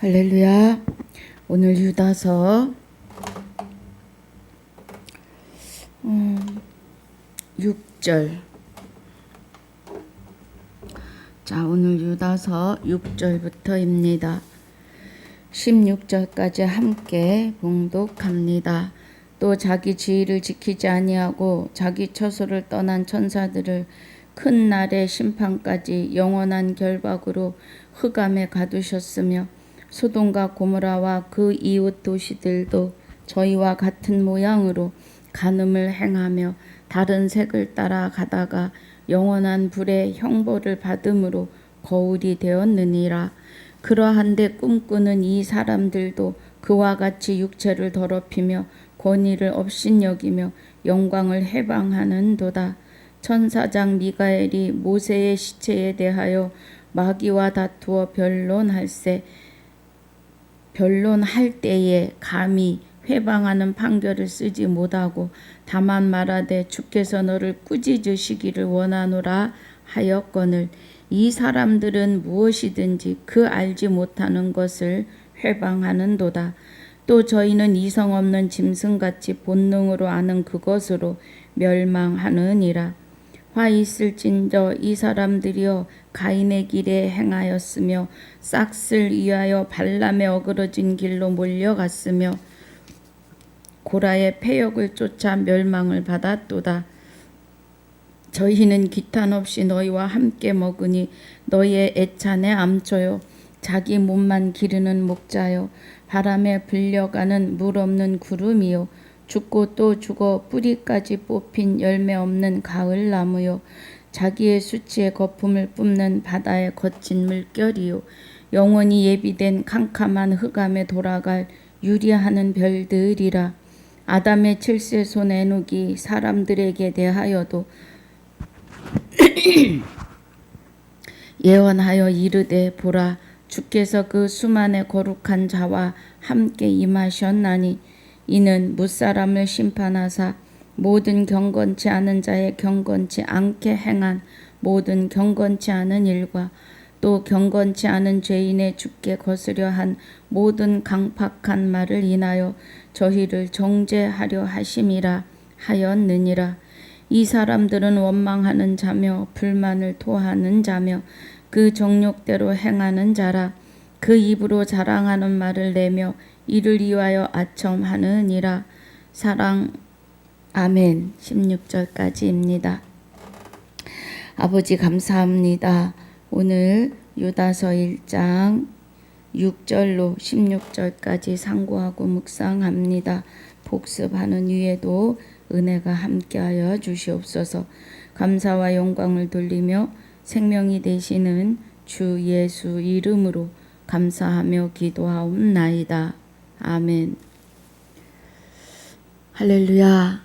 할렐루야. 오늘 유다서 6절. 자, 오늘 유다서 6절부터입니다. 16절까지 함께 봉독합니다. 또 자기 지위를 지키지 아니하고 자기 처소를 떠난 천사들을 큰 날의 심판까지 영원한 결박으로 흑암에 가두셨으며 소돔과 고모라와 그 이웃 도시들도 저희와 같은 모양으로 간음을 행하며 다른 색을 따라 가다가 영원한 불의 형벌을 받음으로 거울이 되었느니라. 그러한데 꿈꾸는 이 사람들도 그와 같이 육체를 더럽히며 권위를 업신여기며 영광을 해방하는도다. 천사장 미가엘이 모세의 시체에 대하여 마귀와 다투어 변론할 때에 감히 회방하는 판결을 쓰지 못하고 다만 말하되 주께서 너를 꾸짖으시기를 원하노라 하였거늘 이 사람들은 무엇이든지 그 알지 못하는 것을 회방하는도다. 또 저희는 이성 없는 짐승같이 본능으로 아는 그것으로 멸망하느니라. 화 있을진저 이 사람들이여 가인의 길에 행하였으며 싹을 위하여 발람의 어그러진 길로 몰려갔으며 고라의 패역을 쫓아 멸망을 받았도다. 저희는 기탄 없이 너희와 함께 먹으니 너희의 애찬의 암초요 자기 몸만 기르는 목자요 바람에 불려가는 물 없는 구름이요 죽고 또 죽어 뿌리까지 뽑힌 열매 없는 가을 나무요 자기의 수치의 거품을 뿜는 바다의 거친 물결이요 영원히 예비된 캄캄한 흑암에 돌아갈 유리하는 별들이라. 아담의 칠세손 에녹이 사람들에게 대하여도 예언하여 이르되 보라 주께서 그 수만의 거룩한 자와 함께 임하셨나니 이는 무사람을 심판하사 모든 경건치 않은 자의 경건치 않게 행한 모든 경건치 않은 일과 또 경건치 않은 죄인의 죽게 거스려 한 모든 강팍한 말을 인하여 저희를 정죄하려 하심이라 하였느니라. 이 사람들은 원망하는 자며 불만을 토하는 자며 그 정욕대로 행하는 자라. 그 입으로 자랑하는 말을 내며 이를 위하여 아첨하느니라. 사랑. 아멘. 16절까지입니다. 아버지 감사합니다. 오늘 유다서 1장 6절로 16절까지 상고하고 묵상합니다. 복습하는 위에도 은혜가 함께하여 주시옵소서. 감사와 영광을 돌리며 생명이 되시는 주 예수 이름으로 감사하며 기도하옵나이다. 아멘. 할렐루야.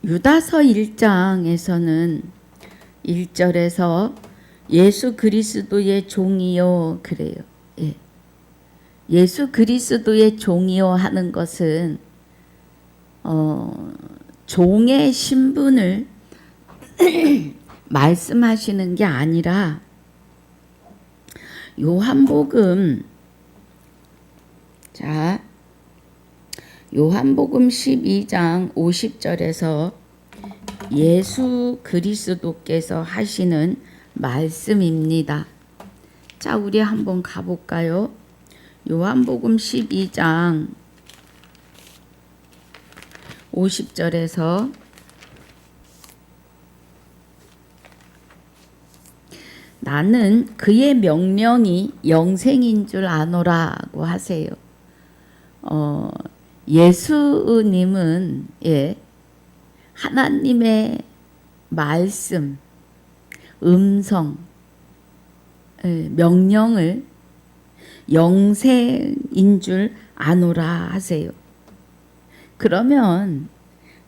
유다서 1장에서는 1절에서 예수 그리스도의 종이요 그래요. 예. 예수 그리스도의 종이요 하는 것은 종의 신분을 말씀하시는 게 아니라 요한복음 12장 50절에서 예수 그리스도께서 하시는 말씀입니다. 자, 우리 한번 가볼까요? 요한복음 12장 50절에서 나는 그의 명령이 영생인 줄 아노라고 하세요. 예수님은 하나님의 말씀, 음성, 명령을 영생인 줄 아노라 하세요. 그러면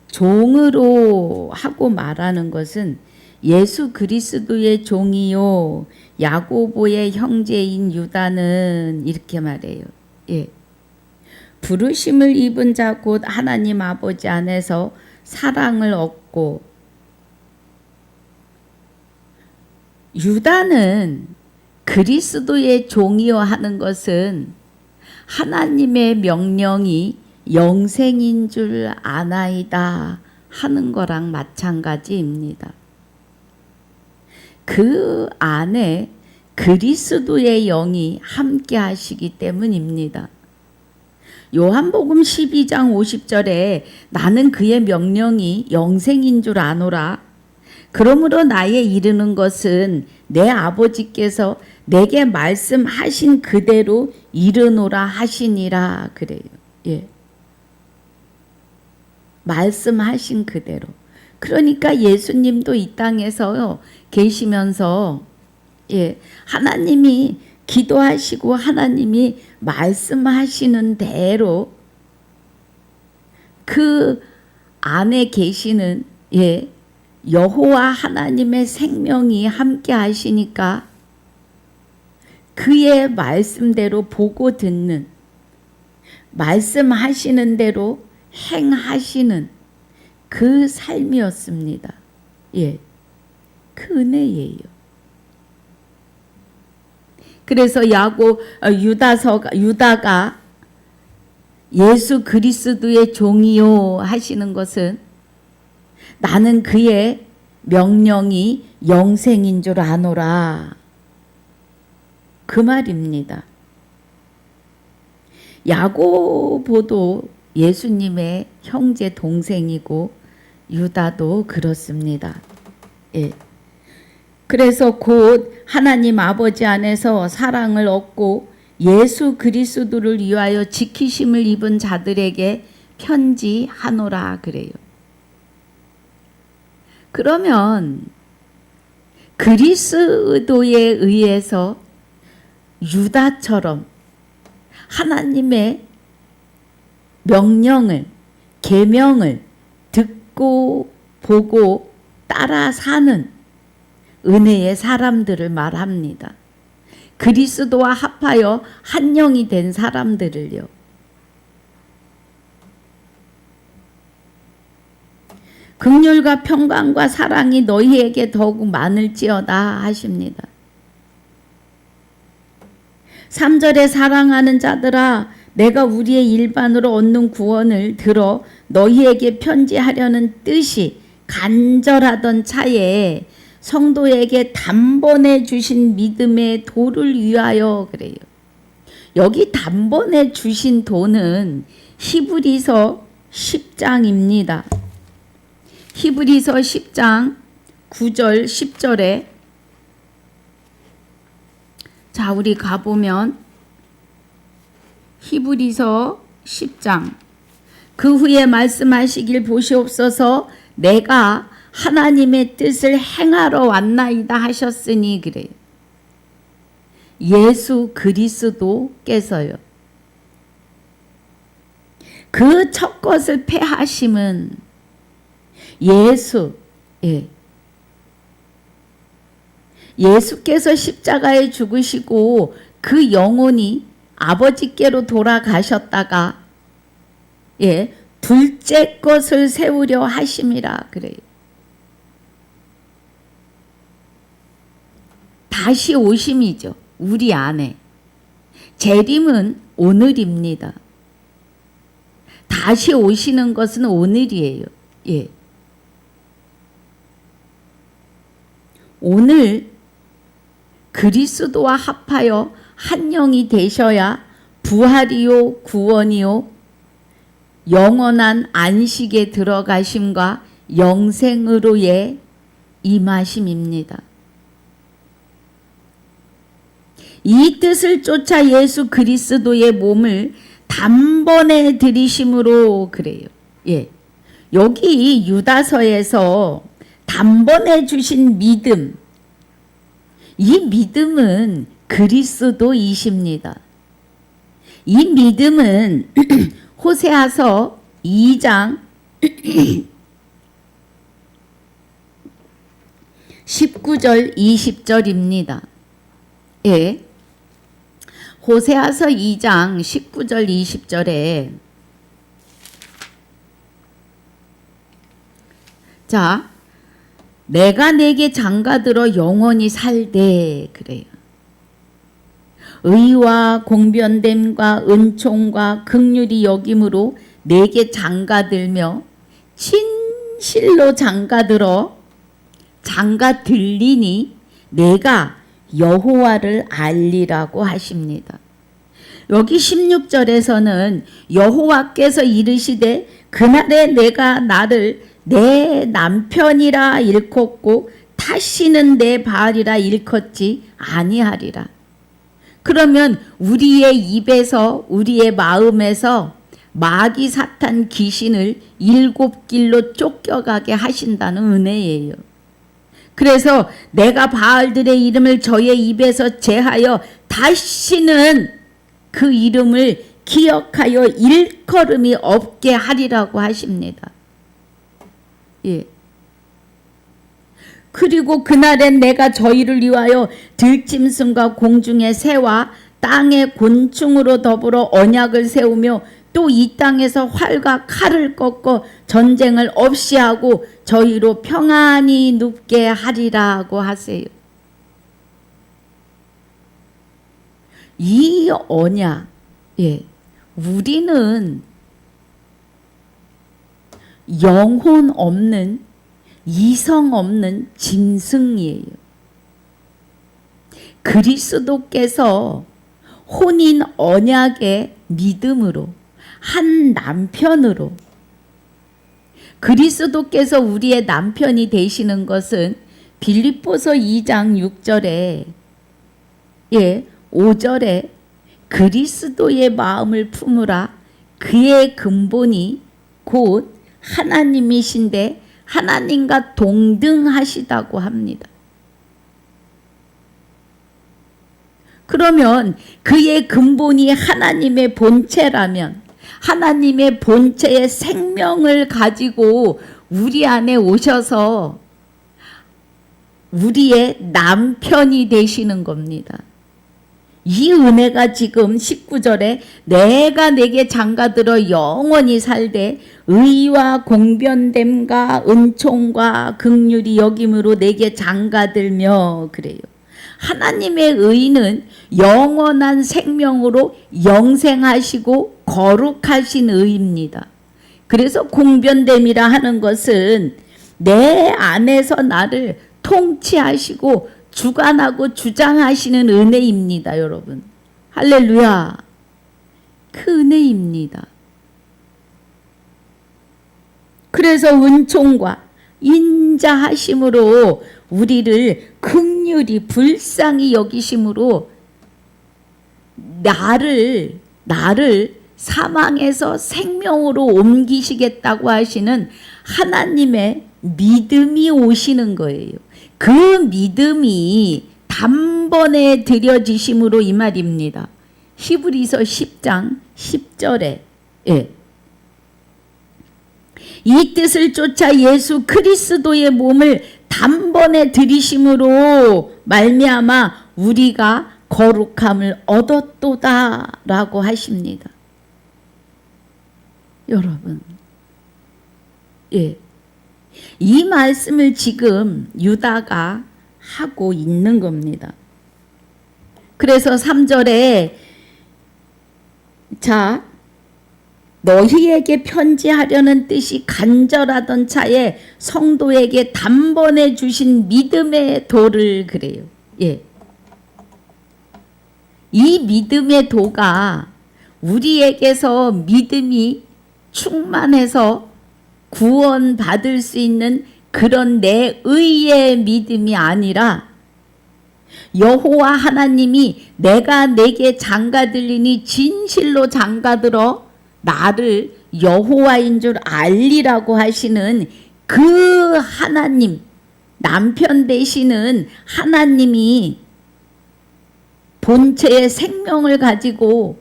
종으로 하고 말하는 것은 예수 그리스도의 종이요 야고보의 형제인 유다는 이렇게 말해요. 부르심을 입은 자 곧 하나님 아버지 안에서 사랑을 얻고 유다는 그리스도의 종이요 하는 것은 하나님의 명령이 영생인 줄 아나이다 하는 거랑 마찬가지입니다. 그 안에 그리스도의 영이 함께 하시기 때문입니다. 요한복음 12장 50절에 나는 그의 명령이 영생인 줄 아노라. 그러므로 나의 이르는 것은 내 아버지께서 내게 말씀하신 그대로 이르노라 하시니라 그래요. 예. 말씀하신 그대로. 그러니까 예수님도 이 땅에서 계시면서 하나님이 기도하시고 하나님이 말씀하시는 대로 그 안에 계시는 여호와 하나님의 생명이 함께 하시니까 그의 말씀대로 보고 듣는, 말씀하시는 대로 행하시는 그 삶이었습니다. 그 은혜예요. 그래서 유다가 예수 그리스도의 종이요 하시는 것은 나는 그의 명령이 영생인 줄 아노라. 그 말입니다. 야고보도 예수님의 형제 동생이고 유다도 그렇습니다. 그래서 곧 하나님 아버지 안에서 사랑을 얻고 예수 그리스도를 위하여 지키심을 입은 자들에게 편지하노라 그래요. 그러면 그리스도에 의해서 유다처럼 하나님의 명령을, 계명을 듣고 보고 따라 사는 은혜의 사람들을 말합니다. 그리스도와 합하여 한 영이 된 사람들을요. 긍휼과 평강과 사랑이 너희에게 더욱 많을지어다 하십니다. 3절에 사랑하는 자들아 내가 우리의 일반으로 얻는 구원을 들어 너희에게 편지하려는 뜻이 간절하던 차에 성도에게 단번에 주신 믿음의 도를 위하여 그래요. 여기 단번에 주신 도는 히브리서 10장입니다. 히브리서 10장 9절 10절에 자 우리 가보면 히브리서 10장 그 후에 말씀하시길 보시옵소서 내가 하나님의 뜻을 행하러 왔나이다 하셨으니 그래요. 예수 그리스도께서요. 그 첫 것을 패하심은 예수께서 십자가에 죽으시고 그 영혼이 아버지께로 돌아가셨다가 둘째 것을 세우려 하심이라 그래요. 다시 오심이죠. 우리 안에. 재림은 오늘입니다. 다시 오시는 것은 오늘이에요. 오늘 그리스도와 합하여 한 영이 되셔야 부활이요 구원이요 영원한 안식에 들어가심과 영생으로의 임하심입니다. 이 뜻을 쫓아 예수 그리스도의 몸을 단번에 들이심으로 그래요. 여기 유다서에서 단번에 주신 믿음, 이 믿음은 그리스도이십니다. 이 믿음은 호세아서 2장 19절 20절입니다. 호세아서 2장 19절 20절에 자 내가 내게 장가들어 영원히 살되 그래요. 의와 공변됨과 은총과 긍휼이 여김으로 내게 장가들며 진실로 장가들어 장가들리니 내가 여호와를 알리라고 하십니다. 여기 16절에서는 여호와께서 이르시되 그날에 내가 나를 내 남편이라 일컫고 다시는 내 바알이라 일컫지 아니하리라. 그러면 우리의 입에서 우리의 마음에서 마귀 사탄 귀신을 7길로 쫓겨가게 하신다는 은혜예요. 그래서 내가 바알들의 이름을 저의 입에서 제하여 다시는 그 이름을 기억하여 일컬음이 없게 하리라고 하십니다. 예. 그리고 그날엔 내가 저희를 위하여 들짐승과 공중의 새와 땅의 곤충으로 더불어 언약을 세우며 또 이 땅에서 활과 칼을 꺾어 전쟁을 없이 하고 저희로 평안히 눕게 하리라고 하세요. 이 언약, 예, 우리는 영혼 없는 이성 없는 짐승이에요. 그리스도께서 혼인 언약의 믿음으로 한 남편으로 그리스도께서 우리의 남편이 되시는 것은 빌립보서 2장 6절에 5절에 그리스도의 마음을 품으라 그의 근본이 곧 하나님이신데 하나님과 동등하시다고 합니다. 그러면 그의 근본이 하나님의 본체라면 하나님의 본체의 생명을 가지고 우리 안에 오셔서 우리의 남편이 되시는 겁니다. 이 은혜가 지금 19절에 내가 내게 장가들어 영원히 살되 의와 공변됨과 은총과 긍휼이 여김으로 내게 장가들며 그래요. 하나님의 의는 영원한 생명으로 영생하시고 거룩하신 의입니다. 그래서 공변됨이라 하는 것은 내 안에서 나를 통치하시고 주관하고 주장하시는 은혜입니다, 여러분. 할렐루야. 그 은혜입니다. 그래서 은총과 인자하심으로 우리를 긍휼히 불쌍히 여기심으로 나를 사망에서 생명으로 옮기시겠다고 하시는 하나님의 믿음이 오시는 거예요. 그 믿음이 단번에 드려지심으로 이 말입니다. 히브리서 10장 10절에 이 뜻을 쫓아 예수 그리스도의 몸을 단번에 들이심으로 말미암아 우리가 거룩함을 얻었도다라고 하십니다. 여러분, 이 말씀을 지금 유다가 하고 있는 겁니다. 그래서 3절에 자 너희에게 편지하려는 뜻이 간절하던 차에 성도에게 단번에 주신 믿음의 도를 그래요. 이 믿음의 도가 우리에게서 믿음이 충만해서 구원받을 수 있는 그런 내 의의 믿음이 아니라 여호와 하나님이 내가 내게 장가들리니 진실로 장가들어 나를 여호와인 줄 알리라고 하시는 그 하나님, 남편 되시는 하나님이 본체의 생명을 가지고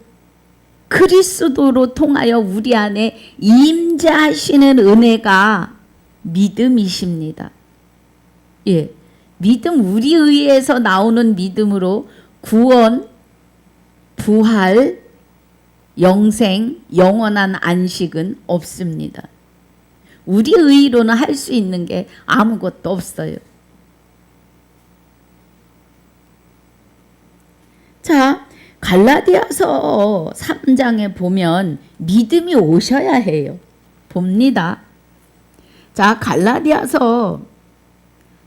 그리스도로 통하여 우리 안에 임재하시는 은혜가 믿음이십니다. 믿음, 우리 의에서 나오는 믿음으로 구원, 부활, 영생, 영원한 안식은 없습니다. 우리 의로는 할 수 있는 게 아무것도 없어요. 자, 갈라디아서 3장에 보면 믿음이 오셔야 해요. 봅니다. 자, 갈라디아서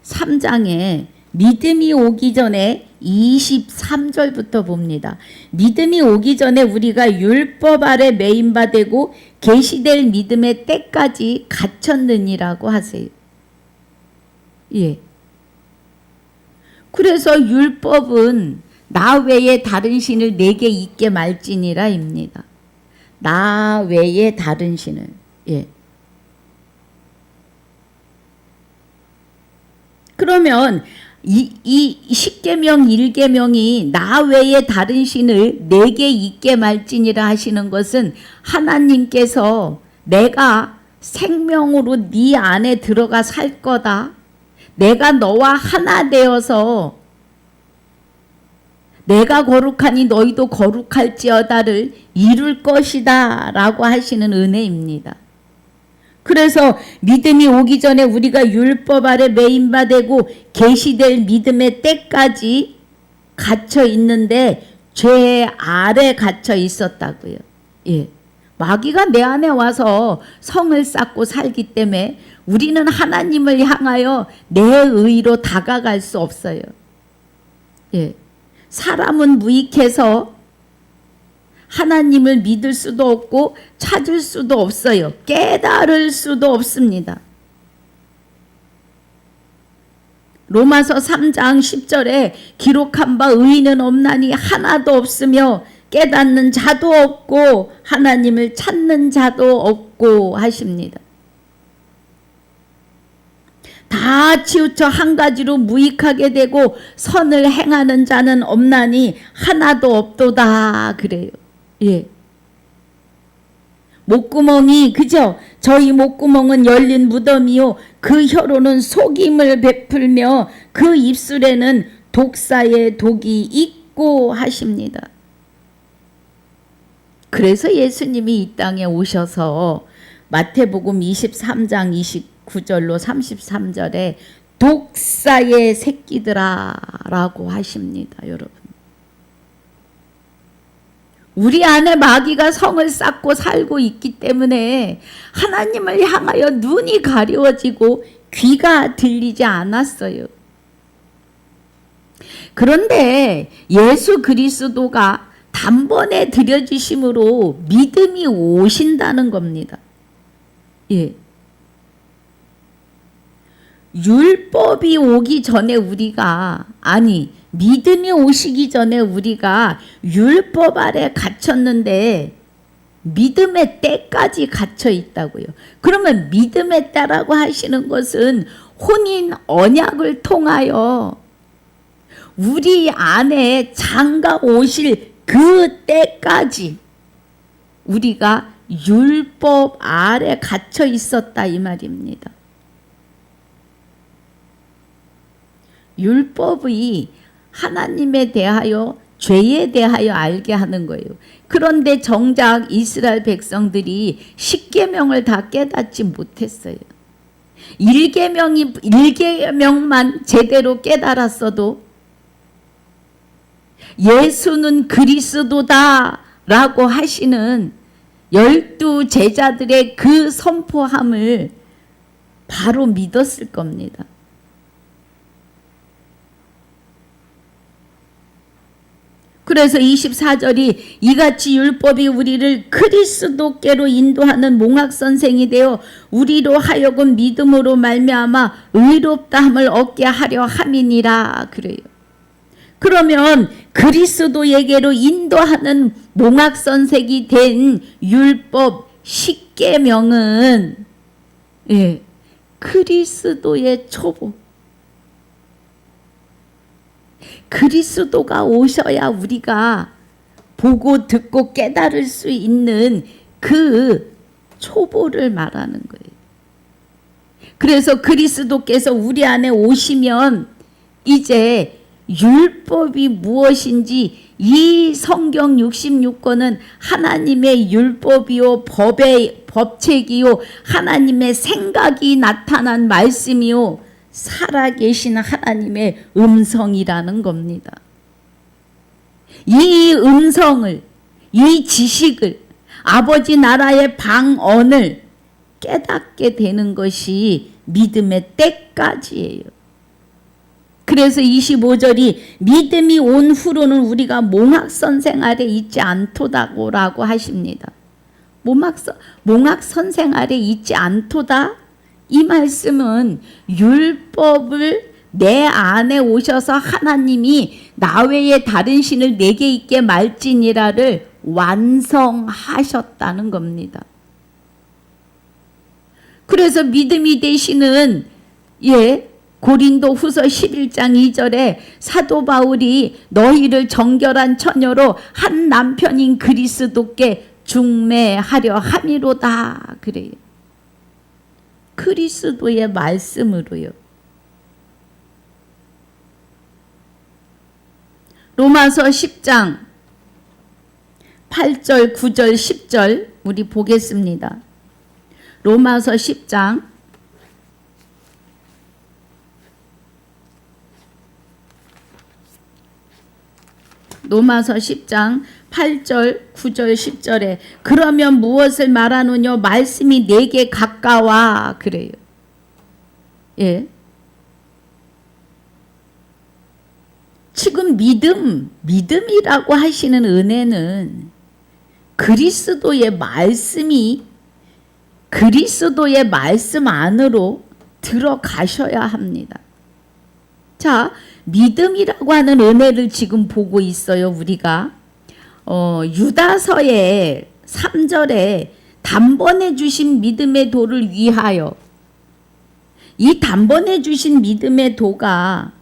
3장에 믿음이 오기 전에 23절부터 봅니다. 믿음이 오기 전에 우리가 율법 아래 매인바 되고 계시될 믿음의 때까지 갇혔느니라고 하세요. 예. 그래서 율법은 나 외에 다른 신을 내게 있게 말지니라입니다. 나 외에 다른 신을. 예. 그러면 이 십계명 1계명이 나 외에 다른 신을 내게 있게 말지니라 하시는 것은 하나님께서 내가 생명으로 네 안에 들어가 살 거다. 내가 너와 하나 되어서 내가 거룩하니 너희도 거룩할지어다를 이룰 것이다 라고 하시는 은혜입니다. 그래서 믿음이 오기 전에 우리가 율법 아래 매인바 되고 계시될 믿음의 때까지 갇혀 있는데 죄 아래 갇혀 있었다고요. 예. 마귀가 내 안에 와서 성을 쌓고 살기 때문에 우리는 하나님을 향하여 내 의로 다가갈 수 없어요. 예. 사람은 무익해서 하나님을 믿을 수도 없고 찾을 수도 없어요. 깨달을 수도 없습니다. 로마서 3장 10절에 기록한 바 의인은 없나니 하나도 없으며 깨닫는 자도 없고 하나님을 찾는 자도 없고 하십니다. 다 치우쳐 한 가지로 무익하게 되고 선을 행하는 자는 없나니 하나도 없도다 그래요. 예. 목구멍이 그죠? 저희 목구멍은 열린 무덤이요 그 혀로는 속임을 베풀며 그 입술에는 독사의 독이 있고 하십니다. 그래서 예수님이 이 땅에 오셔서 마태복음 23장 29절로 33절에 독사의 새끼들아 라고 하십니다. 여러분, 우리 안에 마귀가 성을 쌓고 살고 있기 때문에 하나님을 향하여 눈이 가려워지고 귀가 들리지 않았어요. 그런데 예수 그리스도가 단번에 들여주심으로 믿음이 오신다는 겁니다. 예. 율법이 오기 전에 우리가, 아니 믿음이 오시기 전에 우리가 율법 아래 갇혔는데 믿음의 때까지 갇혀 있다고요. 그러면 믿음의 때라고 하시는 것은 혼인 언약을 통하여 우리 안에 장가 오실 그 때까지 우리가 율법 아래 갇혀 있었다 이 말입니다. 율법이 하나님에 대하여 죄에 대하여 알게 하는 거예요. 그런데 정작 이스라엘 백성들이 십계명을 다 깨닫지 못했어요. 1계명만 제대로 깨달았어도 예수는 그리스도다 라고 하시는 12 제자들의 그 선포함을 바로 믿었을 겁니다. 그래서 24절이 이같이 율법이 우리를 그리스도께로 인도하는 몽학선생이 되어 우리로 하여금 믿음으로 말미암아 의롭다함을 얻게 하려 함이니라 그래요. 그러면 그리스도에게로 인도하는 몽학선생이 된 율법 십계명은 예, 그리스도의 초보, 그리스도가 오셔야 우리가 보고 듣고 깨달을 수 있는 그 초보를 말하는 거예요. 그래서 그리스도께서 우리 안에 오시면 이제 율법이 무엇인지 이 성경 66권은 하나님의 율법이요 법의 법책이요 하나님의 생각이 나타난 말씀이요 살아계신 하나님의 음성이라는 겁니다. 이 음성을, 이 지식을, 아버지 나라의 방언을 깨닫게 되는 것이 믿음의 때까지예요. 그래서 25절이 믿음이 온 후로는 우리가 몽학선생 아래 있지 않도다라고 하십니다. 몽학선생 아래 있지 않도다? 이 말씀은 율법을 내 안에 오셔서 하나님이 나 외에 다른 신을 내게 있게 말지니라를 완성하셨다는 겁니다. 그래서 믿음이 되시는 고린도 후서 11장 2절에 사도 바울이 너희를 정결한 처녀로 한 남편인 그리스도께 중매하려 함이로다 그래요. 그리스도의 말씀으로요. 로마서 10장 8절 9절 10절 우리 보겠습니다. 로마서 10장 8절 9절 10절에 그러면 무엇을 말하느냐 말씀이 내게 가까워 그래요. 지금 믿음이라고 하시는 은혜는 그리스도의 말씀 안으로 들어가셔야 합니다. 자, 믿음이라고 하는 은혜를 지금 보고 있어요. 우리가 유다서의 3절에 단번에 주신 믿음의 도를 위하여, 이 단번에 주신 믿음의 도가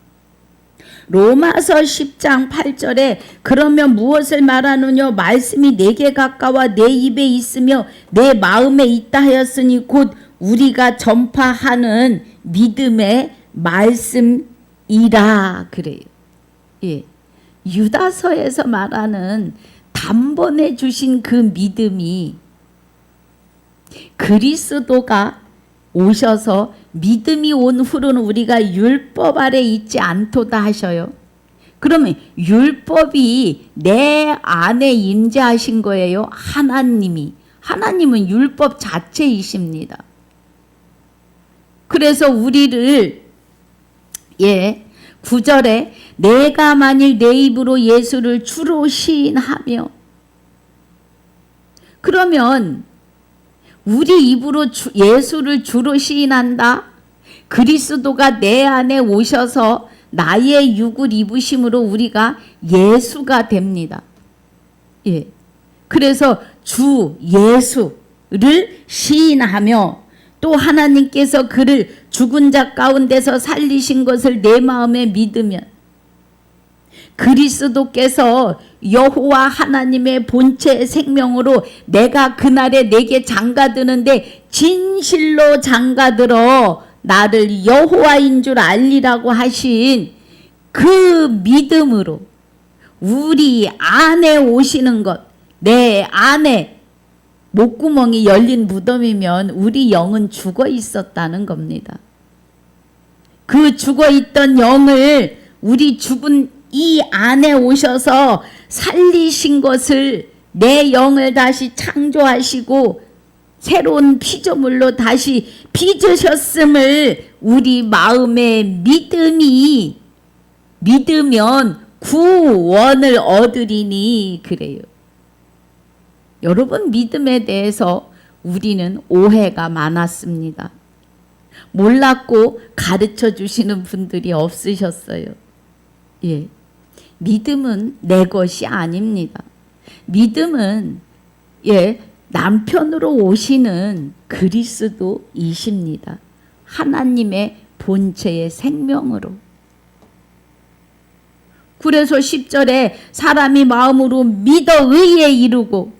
로마서 10장 8절에 그러면 무엇을 말하느냐 말씀이 내게 가까워 내 입에 있으며 내 마음에 있다 하였으니 곧 우리가 전파하는 믿음의 말씀이라 그래요. 유다서에서 말하는 단번에 주신 그 믿음이 그리스도가 오셔서 믿음이 온 후로는 우리가 율법 아래 있지 않도다 하셔요. 그러면 율법이 내 안에 임재하신 거예요. 하나님은 율법 자체이십니다. 그래서 우리를 9절에 내가 만일 내 입으로 예수를 주로 시인하며, 그러면 우리 입으로 예수를 주로 시인한다. 그리스도가 내 안에 오셔서 나의 육을 입으심으로 우리가 예수가 됩니다. 그래서 주 예수를 시인하며 또 하나님께서 그를 죽은 자 가운데서 살리신 것을 내 마음에 믿으면 그리스도께서 여호와 하나님의 본체 생명으로 내가 그날에 내게 장가드는데 진실로 장가들어 나를 여호와인 줄 알리라고 하신 그 믿음으로 우리 안에 오시는 것, 내 안에 목구멍이 열린 무덤이면 우리 영은 죽어 있었다는 겁니다. 그 죽어 있던 영을 우리 죽은 이 안에 오셔서 살리신 것을 내 영을 다시 창조하시고 새로운 피조물로 다시 빚으셨음을 우리 마음에 믿으면 구원을 얻으리니 그래요. 여러분, 믿음에 대해서 우리는 오해가 많았습니다. 몰랐고 가르쳐 주시는 분들이 없으셨어요. 믿음은 내 것이 아닙니다. 믿음은 남편으로 오시는 그리스도이십니다. 하나님의 본체의 생명으로. 그래서 10절에 사람이 마음으로 믿어 의에 이르고,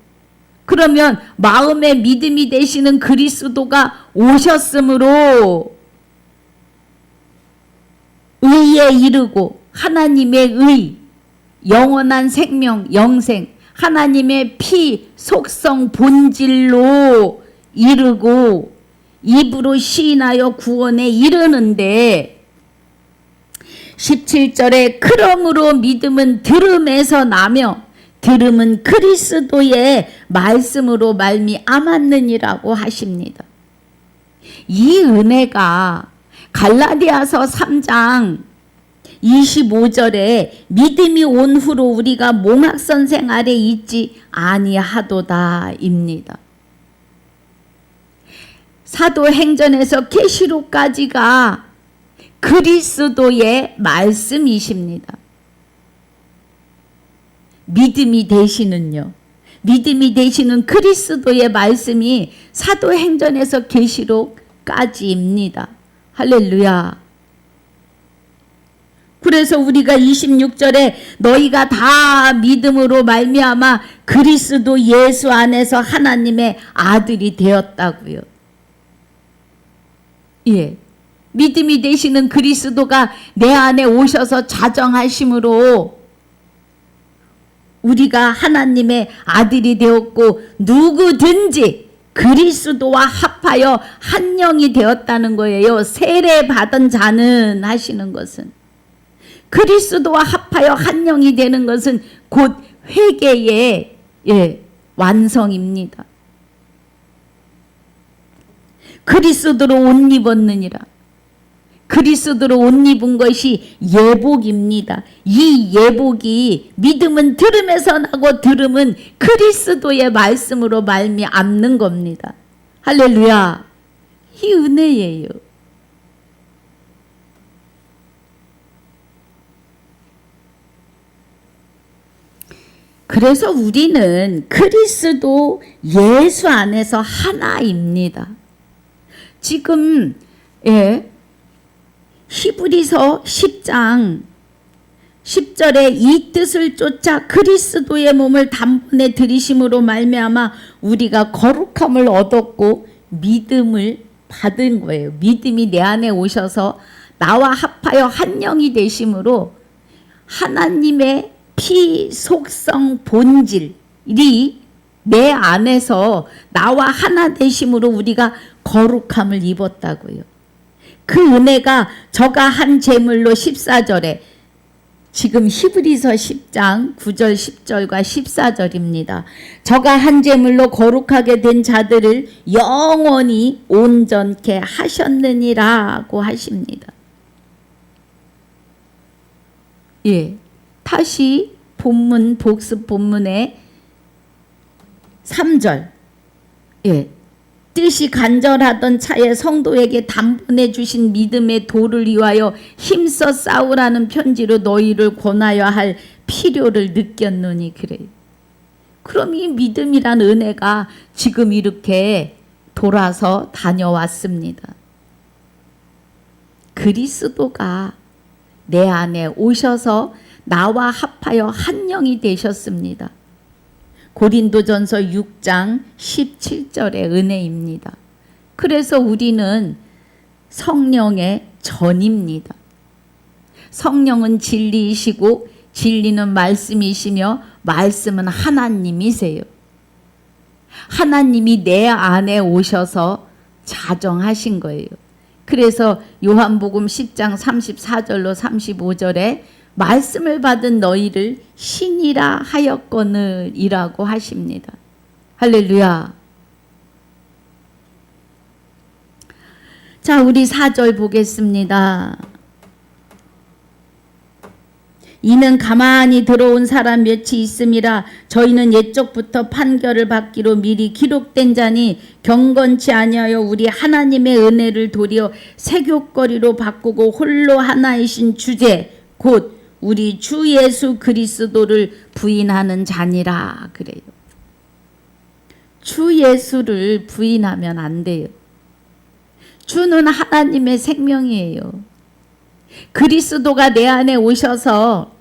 그러면 마음의 믿음이 되시는 그리스도가 오셨으므로 의에 이르고 하나님의 의, 영원한 생명, 영생, 하나님의 피, 속성, 본질로 이르고 입으로 시인하여 구원에 이르는데 17절에 그러므로 믿음은 들음에서 나며 들음은 그리스도의 말씀으로 말미암았느니라고 하십니다. 이 은혜가 갈라디아서 3장 25절에 믿음이 온 후로 우리가 몽학선생 아래 있지 아니하도다입니다. 사도행전에서 계시록까지가 그리스도의 말씀이십니다. 믿음이 되시는요. 믿음이 되시는 그리스도의 말씀이 사도행전에서 계시록까지입니다. 할렐루야. 그래서 우리가 26절에 너희가 다 믿음으로 말미암아 그리스도 예수 안에서 하나님의 아들이 되었다고요. 예. 믿음이 되시는 그리스도가 내 안에 오셔서 자정하심으로 우리가 하나님의 아들이 되었고 누구든지 그리스도와 합하여 한 영이 되었다는 거예요. 세례 받은 자는 하시는 것은 그리스도와 합하여 한 영이 되는 것은 곧 회개의 완성입니다. 그리스도로 옷 입었느니라. 그리스도로 옷 입은 것이 예복입니다. 이 예복이 믿음은 들음에서 나고 들음은 그리스도의 말씀으로 말미암는 겁니다. 할렐루야. 이 은혜예요. 그래서 우리는 그리스도 예수 안에서 하나입니다. 지금 히브리서 10장 10절에 이 뜻을 쫓아 그리스도의 몸을 단번에 들이심으로 말미암아 우리가 거룩함을 얻었고 믿음을 받은 거예요. 믿음이 내 안에 오셔서 나와 합하여 한 영이 되심으로 하나님의 피, 속성, 본질이 내 안에서 나와 하나 되심으로 우리가 거룩함을 입었다고요. 그 은혜가 저가 한 제물로 14절에 지금 히브리서 10장 9절 10절과 14절입니다. 저가 한 제물로 거룩하게 된 자들을 영원히 온전케 하셨느니라고 하십니다. 예, 다시 본문 복습 본문의 3절 뜻이 간절하던 차에 성도에게 단번에 주신 믿음의 도를 위하여 힘써 싸우라는 편지로 너희를 권하여 할 필요를 느꼈노니 그래요. 그럼 이 믿음이란 은혜가 지금 이렇게 돌아서 다녀왔습니다. 그리스도가 내 안에 오셔서 나와 합하여 한 영이 되셨습니다. 고린도전서 6장 17절의 은혜입니다. 그래서 우리는 성령의 전입니다. 성령은 진리이시고 진리는 말씀이시며 말씀은 하나님이세요. 하나님이 내 안에 오셔서 자정하신 거예요. 그래서 요한복음 10장 34절로 35절에 말씀을 받은 너희를 신이라 하였거늘이라고 하십니다. 할렐루야. 자, 우리 4절 보겠습니다. 이는 가만히 들어온 사람 몇이 있음이라 저희는 옛적부터 판결을 받기로 미리 기록된 자니 경건치 아니하여 우리 하나님의 은혜를 도리어 세교거리로 바꾸고 홀로 하나이신 주제 곧 우리 주 예수 그리스도를 부인하는 자니라 그래요. 주 예수를 부인하면 안 돼요. 주는 하나님의 생명이에요. 그리스도가 내 안에 오셔서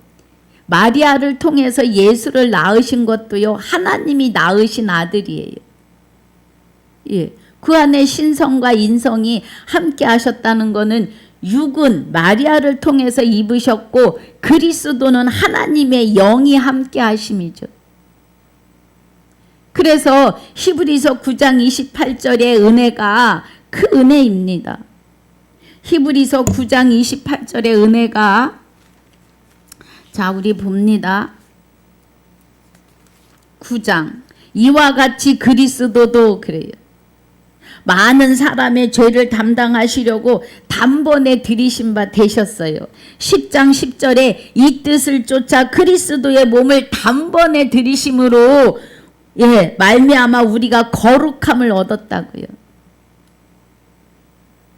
마리아를 통해서 예수를 낳으신 것도요, 하나님이 낳으신 아들이에요. 예. 그 안에 신성과 인성이 함께 하셨다는 것은 육은 마리아를 통해서 입으셨고 그리스도는 하나님의 영이 함께 하심이죠. 그래서 히브리서 9장 28절의 은혜가 그 은혜입니다. 히브리서 9장 28절의 은혜가, 자 우리 봅니다. 9장 이와 같이 그리스도도 그래요. 많은 사람의 죄를 담당하시려고 단번에 들이신 바 되셨어요. 10장 10절에 이 뜻을 쫓아 그리스도의 몸을 단번에 들이심으로 말미암아 우리가 거룩함을 얻었다고요.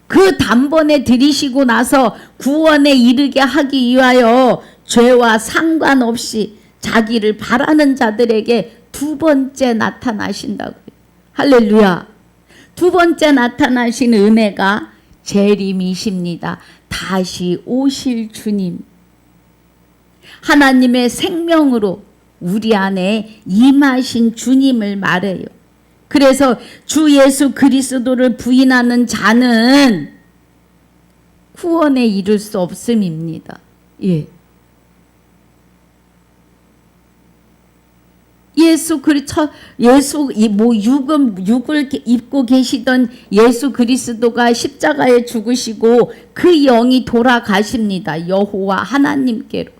그 단번에 들이시고 나서 구원에 이르게 하기 위하여 죄와 상관없이 자기를 바라는 자들에게 두 번째 나타나신다고요. 할렐루야. 두 번째 나타나신 은혜가 재림이십니다. 다시 오실 주님. 하나님의 생명으로 우리 안에 임하신 주님을 말해요. 그래서 주 예수 그리스도를 부인하는 자는 구원에 이를 수 없음입니다. 예. 육을 입고 계시던 예수 그리스도가 십자가에 죽으시고 그 영이 돌아가십니다. 여호와 하나님께로.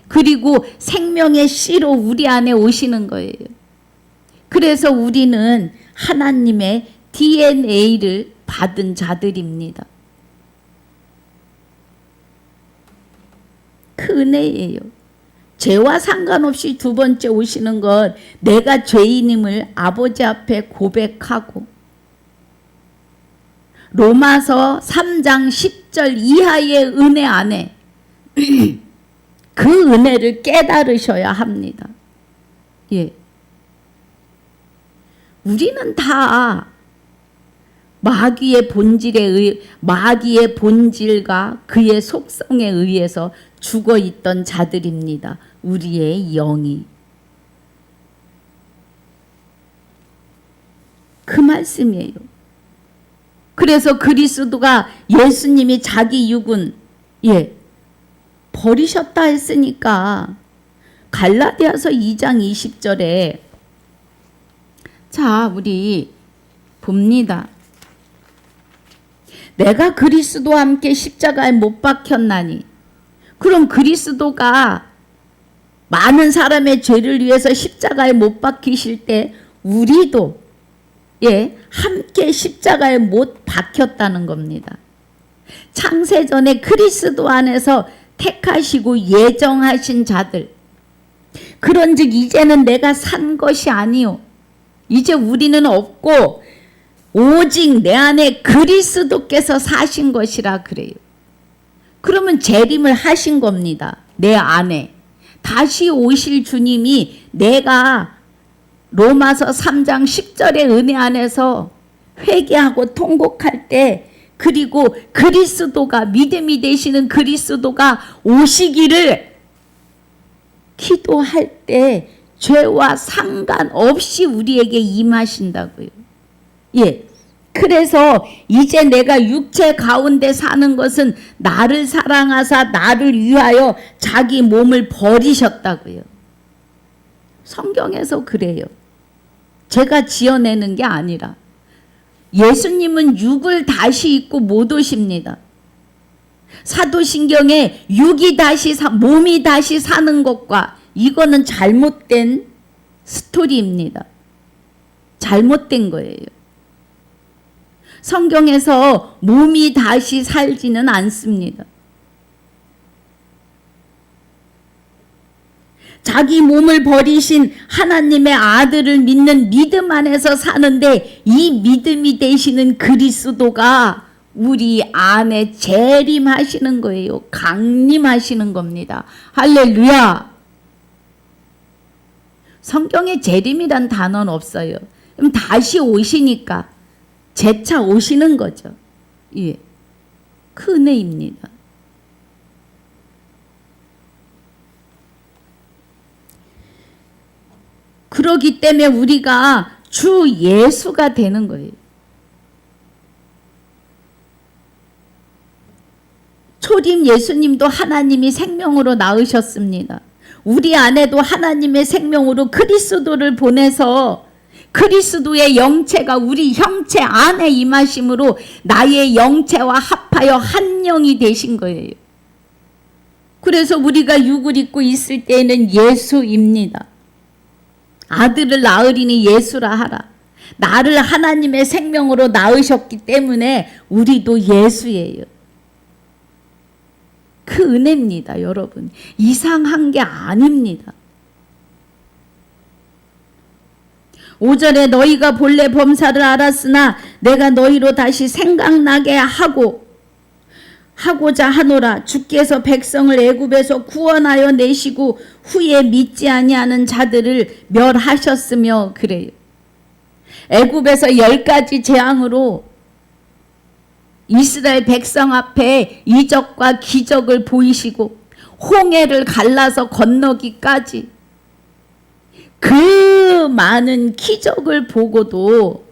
그리고 생명의 씨로 우리 안에 오시는 거예요. 그래서 우리는 하나님의 DNA를 받은 자들입니다. 그 은혜예요. 죄와 상관없이 두 번째 오시는 것, 내가 죄인임을 아버지 앞에 고백하고 로마서 3장 10절 이하의 은혜 안에 그 은혜를 깨달으셔야 합니다. 예. 우리는 다 마귀의 본질과 그의 속성에 의해서 죽어 있던 자들입니다. 우리의 영이. 그 말씀이에요. 그래서 그리스도가 예수님이 자기 육은 버리셨다 했으니까 갈라디아서 2장 20절에 자 우리 봅니다. 내가 그리스도와 함께 십자가에 못 박혔나니, 그럼 그리스도가 많은 사람의 죄를 위해서 십자가에 못 박히실 때 우리도 함께 십자가에 못 박혔다는 겁니다. 창세전에 그리스도 안에서 택하시고 예정하신 자들, 그런즉 이제는 내가 산 것이 아니요 이제 우리는 없고 오직 내 안에 그리스도께서 사신 것이라 그래요. 그러면 재림을 하신 겁니다. 내 안에. 다시 오실 주님이 내가 로마서 3장 10절의 은혜 안에서 회개하고 통곡할 때, 그리고 그리스도가 믿음이 되시는 그리스도가 오시기를 기도할 때 죄와 상관없이 우리에게 임하신다고요. 그래서 이제 내가 육체 가운데 사는 것은 나를 사랑하사 나를 위하여 자기 몸을 버리셨다고요. 성경에서 그래요. 제가 지어내는 게 아니라. 예수님은 육을 다시 입고 못 오십니다. 사도신경에 몸이 다시 사는 것과 이거는 잘못된 스토리입니다. 잘못된 거예요. 성경에서 몸이 다시 살지는 않습니다. 자기 몸을 버리신 하나님의 아들을 믿는 믿음 안에서 사는데, 이 믿음이 되시는 그리스도가 우리 안에 재림하시는 거예요. 강림하시는 겁니다. 할렐루야. 성경에 재림이란 단어는 없어요. 그럼 다시 오시니까 재차 오시는 거죠. 그 은혜입니다. 그러기 때문에 우리가 주 예수가 되는 거예요. 초림 예수님도 하나님이 생명으로 낳으셨습니다. 우리 안에도 하나님의 생명으로 그리스도를 보내서 그리스도의 영체가 우리 형체 안에 임하심으로 나의 영체와 합하여 한 영이 되신 거예요. 그래서 우리가 육을 입고 있을 때에는 예수입니다. 아들을 낳으리니 예수라 하라. 나를 하나님의 생명으로 낳으셨기 때문에 우리도 예수예요. 그 은혜입니다, 여러분. 이상한 게 아닙니다. 5절에 너희가 본래 범사를 알았으나 내가 너희로 다시 생각나게 하고자 하노라. 주께서 백성을 애굽에서 구원하여 내시고 후에 믿지 아니하는 자들을 멸하셨으며 그래요. 애굽에서 10가지 재앙으로 이스라엘 백성 앞에 이적과 기적을 보이시고 홍해를 갈라서 건너기까지 그 많은 기적을 보고도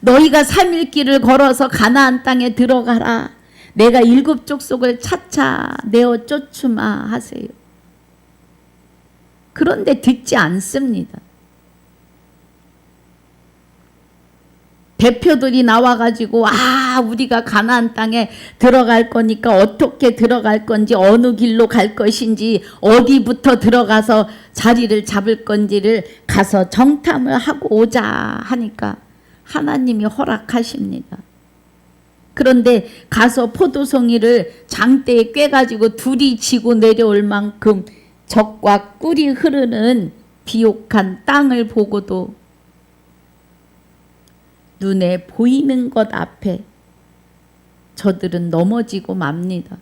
너희가 3일 길을 걸어서 가나안 땅에 들어가라. 내가 7 족속을 차차 내어 쫓으마 하세요. 그런데 듣지 않습니다. 대표들이 나와가지고 우리가 가나안 땅에 들어갈 거니까 어떻게 들어갈 건지 어느 길로 갈 것인지 어디부터 들어가서 자리를 잡을 건지를 가서 정탐을 하고 오자 하니까 하나님이 허락하십니다. 그런데 가서 포도송이를 장대에 꿰가지고 둘이 지고 내려올 만큼 적과 꿀이 흐르는 비옥한 땅을 보고도 눈에 보이는 것 앞에 저들은 넘어지고 맙니다.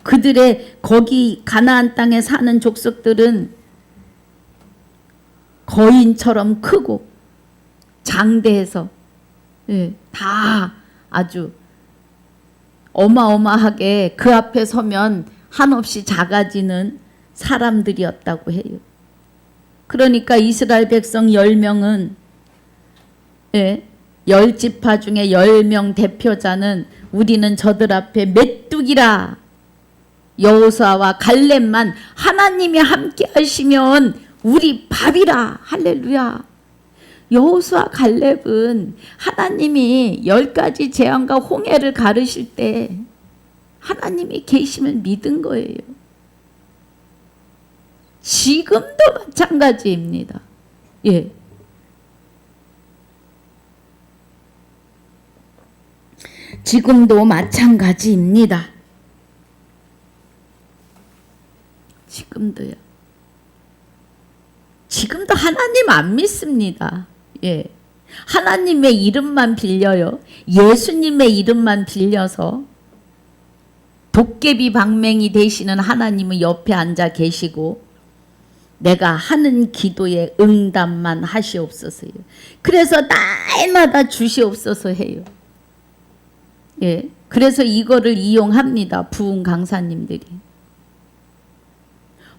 그들의 거기 가나안 땅에 사는 족속들은 거인처럼 크고 장대해서 다 아주 어마어마하게 그 앞에 서면 한없이 작아지는 사람들이었다고 해요. 그러니까 이스라엘 백성 10명은 10지파 중에 10명 대표자는 우리는 저들 앞에 메뚜기라. 여호수아와 갈렙만 하나님이 함께 하시면 우리 밥이라. 할렐루야. 여호수아 갈렙은 하나님이 10가지 재앙과 홍해를 가르실 때 하나님이 계심을 믿은 거예요. 지금도 마찬가지입니다. 예. 지금도 마찬가지입니다. 지금도요. 지금도 하나님 안 믿습니다. 예. 하나님의 이름만 빌려요. 예수님의 이름만 빌려서 도깨비 방맹이 되시는 하나님은 옆에 앉아 계시고 내가 하는 기도에 응답만 하시옵소서요. 그래서 날마다 주시옵소서 해요. 예, 그래서 이거를 이용합니다. 부흥 강사님들이.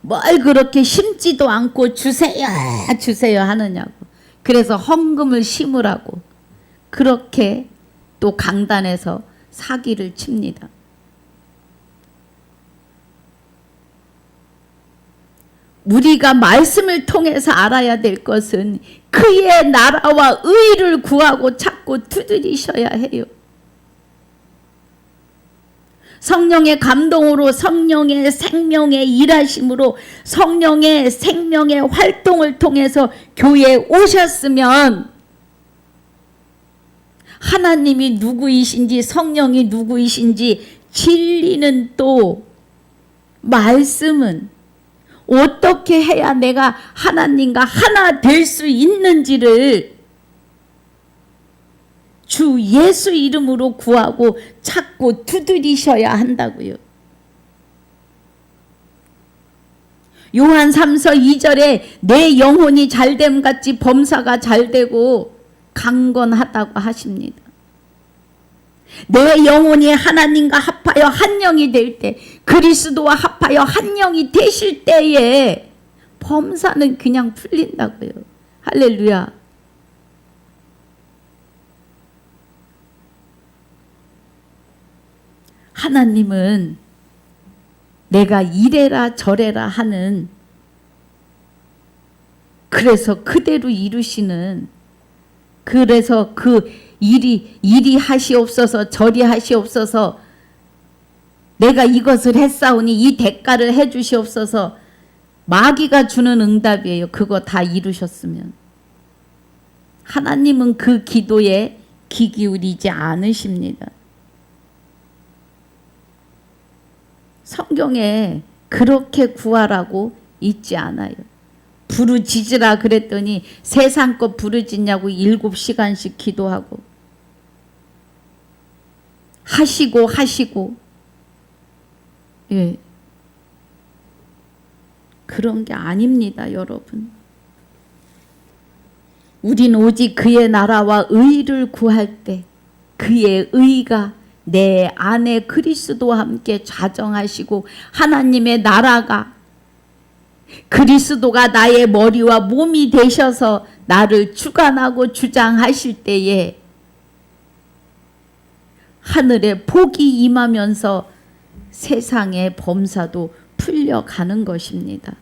뭘 그렇게 심지도 않고 주세요 주세요 하느냐고. 그래서 헌금을 심으라고 그렇게 또 강단에서 사기를 칩니다. 우리가 말씀을 통해서 알아야 될 것은 그의 나라와 의를 구하고 찾고 두드리셔야 해요. 성령의 감동으로 성령의 생명의 일하심으로 성령의 생명의 활동을 통해서 교회에 오셨으면 하나님이 누구이신지 성령이 누구이신지 진리는 또 말씀은 어떻게 해야 내가 하나님과 하나 될 수 있는지를 주 예수 이름으로 구하고 찾고 두드리셔야 한다고요. 요한 3서 2절에 내 영혼이 잘됨 같이 범사가 잘되고 강건하다고 하십니다. 내 영혼이 하나님과 합하여 한 영이 될 때, 그리스도와 합하여 한 영이 되실 때에 범사는 그냥 풀린다고요. 할렐루야. 하나님은 내가 이래라 저래라 하는, 그래서 그대로 이루시는, 그래서 그 이리 하시옵소서 저리 하시옵소서, 내가 이것을 했사오니 이 대가를 해 주시옵소서, 마귀가 주는 응답이에요. 그거 다 이루셨으면. 하나님은 그 기도에 귀 기울이지 않으십니다. 성경에 그렇게 구하라고 있지 않아요. 부르짖으라 그랬더니 세상 것 부르짖냐고 7시간씩 기도하고 하시고 예, 그런 게 아닙니다, 여러분. 우린 오직 그의 나라와 의를 구할 때 그의 의가 내 안에 그리스도와 함께 좌정하시고, 하나님의 나라가, 그리스도가 나의 머리와 몸이 되셔서 나를 주관하고 주장하실 때에 하늘의 복이 임하면서 세상의 범사도 풀려가는 것입니다.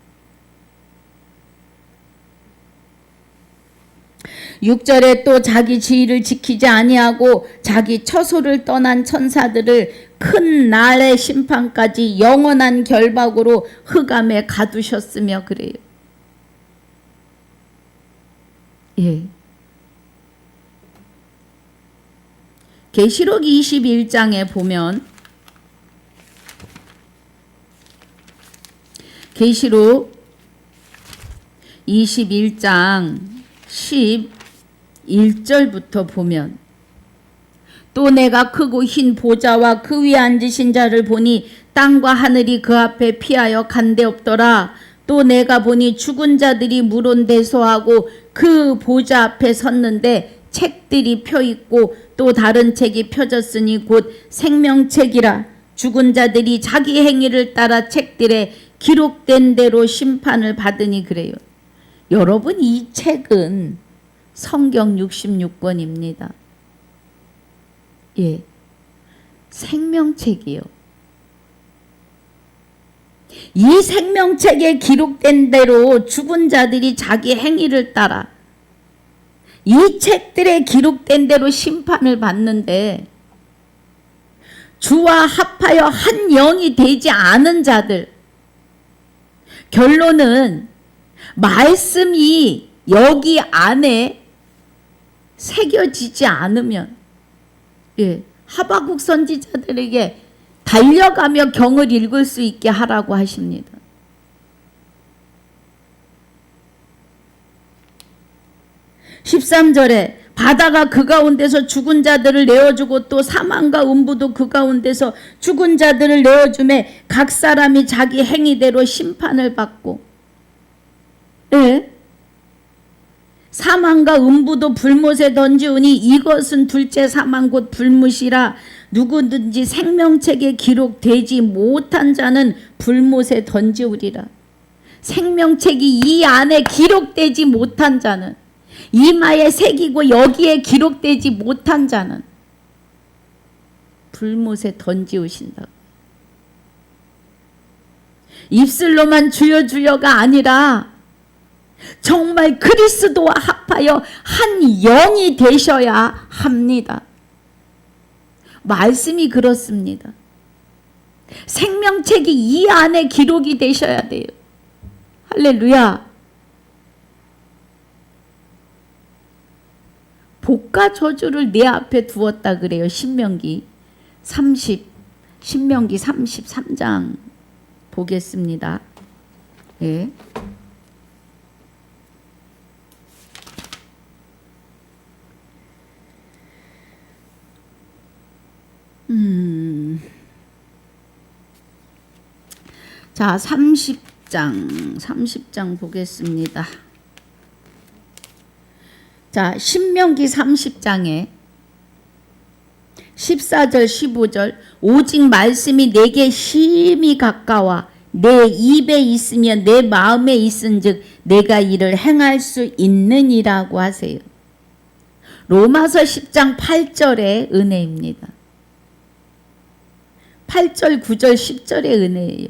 6절에 또 자기 지위를 지키지 아니하고 자기 처소를 떠난 천사들을 큰 날의 심판까지 영원한 결박으로 흑암에 가두셨으며 그래요. 예. 계시록 21장에 보면, 계시록 21장 11절부터 보면, 또 내가 크고 흰 보좌와 그 위에 앉으신 자를 보니 땅과 하늘이 그 앞에 피하여 간데 없더라. 또 내가 보니 죽은 자들이 물온대소하고 그 보좌 앞에 섰는데 책들이 펴있고 또 다른 책이 펴졌으니 곧 생명책이라. 죽은 자들이 자기 행위를 따라 책들에 기록된 대로 심판을 받으니 그래요. 여러분, 이 책은 성경 66권입니다. 예, 생명책이요. 이 생명책에 기록된 대로 죽은 자들이 자기 행위를 따라 이 책들에 기록된 대로 심판을 받는데, 주와 합하여 한 영이 되지 않은 자들, 결론은 말씀이 여기 안에 새겨지지 않으면, 예, 하박국 선지자들에게 달려가며 경을 읽을 수 있게 하라고 하십니다. 13절에 바다가 그 가운데서 죽은 자들을 내어주고 또 사망과 음부도 그 가운데서 죽은 자들을 내어주매 각 사람이 자기 행위대로 심판을 받고, 예? 사망과 음부도 불못에 던지우니 이것은 둘째 사망 곧 불못이라. 누구든지 생명책에 기록되지 못한 자는 불못에 던지우리라. 생명책이 이 안에 기록되지 못한 자는, 이마에 새기고 여기에 기록되지 못한 자는 불못에 던지우신다. 입술로만 주여 주여가 아니라 정말 그리스도와 합하여 한 영이 되셔야 합니다. 말씀이 그렇습니다. 생명책이 이 안에 기록이 되셔야 돼요. 할렐루야. 복과 저주를 내 앞에 두었다 그래요. 신명기 33장 보겠습니다. 예. 자, 30장 보겠습니다. 자, 신명기 30장에 14절 15절 오직 말씀이 내게 심히 가까워 내 입에 있으며 내 마음에 있은즉 내가 이를 행할 수 있느니라고 하세요. 로마서 10장 8절의 은혜입니다. 8절, 9절, 10절의 은혜예요.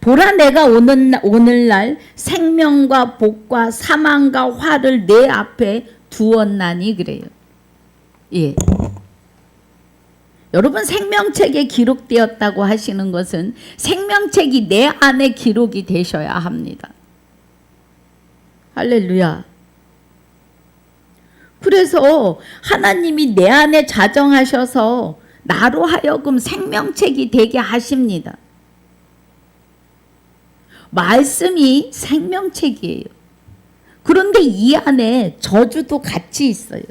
보라 내가 오늘날 생명과 복과 사망과 화를 내 앞에 두었나니 그래요. 예. 여러분 생명책에 기록되었다고 하시는 것은 생명책이 내 안에 기록이 되셔야 합니다. 할렐루야. 그래서 하나님이 내 안에 자정하셔서 나로 하여금 생명책이 되게 하십니다. 말씀이 생명책이에요. 그런데 이 안에 저주도 같이 있어요.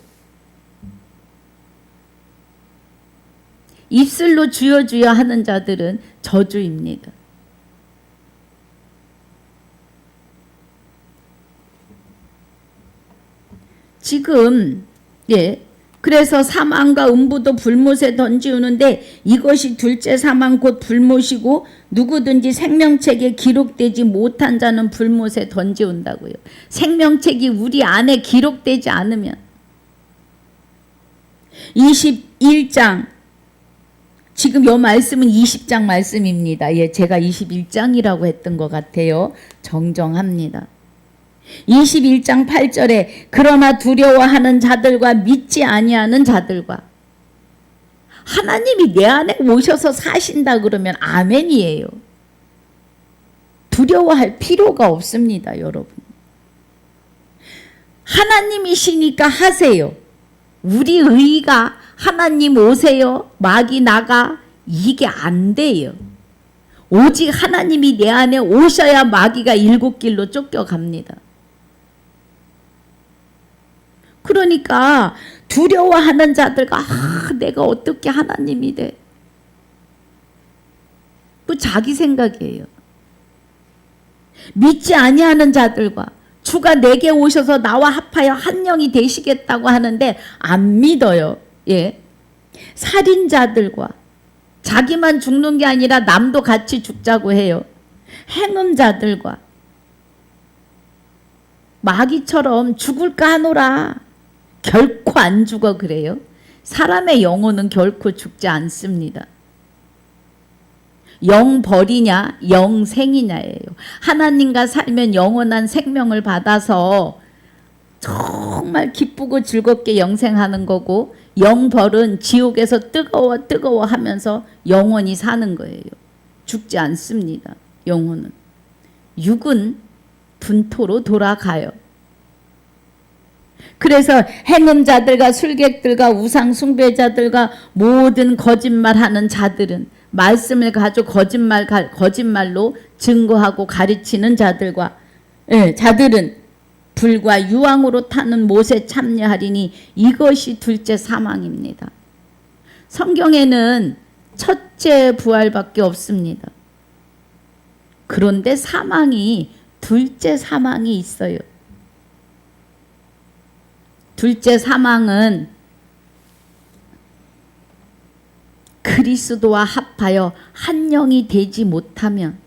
입술로 주여 주여 하는 자들은 저주입니다. 지금 그래서 사망과 음부도 불못에 던지우는데 이것이 둘째 사망 곧 불못이고 누구든지 생명책에 기록되지 못한 자는 불못에 던지운다고요. 생명책이 우리 안에 기록되지 않으면 21장 지금 이 말씀은 20장 말씀입니다. 제가 21장이라고 했던 것 같아요. 정정합니다. 21장 8절에 그러나 두려워하는 자들과 믿지 아니하는 자들과 하나님이 내 안에 오셔서 사신다 그러면 아멘이에요. 두려워할 필요가 없습니다, 여러분. 하나님이시니까 하세요. 우리 의가 하나님 오세요, 마귀 나가, 이게 안 돼요. 오직 하나님이 내 안에 오셔야 마귀가 일곱 길로 쫓겨갑니다. 그러니까 두려워하는 자들과 내가 어떻게 하나님이 돼? 그 자기 생각이에요. 믿지 아니하는 자들과 주가 내게 오셔서 나와 합하여 한 영이 되시겠다고 하는데 안 믿어요. 살인자들과 자기만 죽는 게 아니라 남도 같이 죽자고 해요. 행음자들과 마귀처럼 죽을까 하노라. 결코 안 죽어 그래요. 사람의 영혼은 결코 죽지 않습니다. 영벌이냐 영생이냐예요. 하나님과 살면 영원한 생명을 받아서 정말 기쁘고 즐겁게 영생하는 거고, 영벌은 지옥에서 뜨거워 하면서 영원히 사는 거예요. 죽지 않습니다. 영혼은. 육은 분토로 돌아가요. 그래서 행음자들과 술객들과 우상 숭배자들과 모든 거짓말하는 자들은 말씀을 가지고 거짓말로 증거하고 가르치는 자들과 자들은 불과 유황으로 타는 못에 참여하리니 이것이 둘째 사망입니다. 성경에는 첫째 부활밖에 없습니다. 그런데 둘째 사망이 있어요. 둘째 사망은 그리스도와 합하여 한 영이 되지 못하면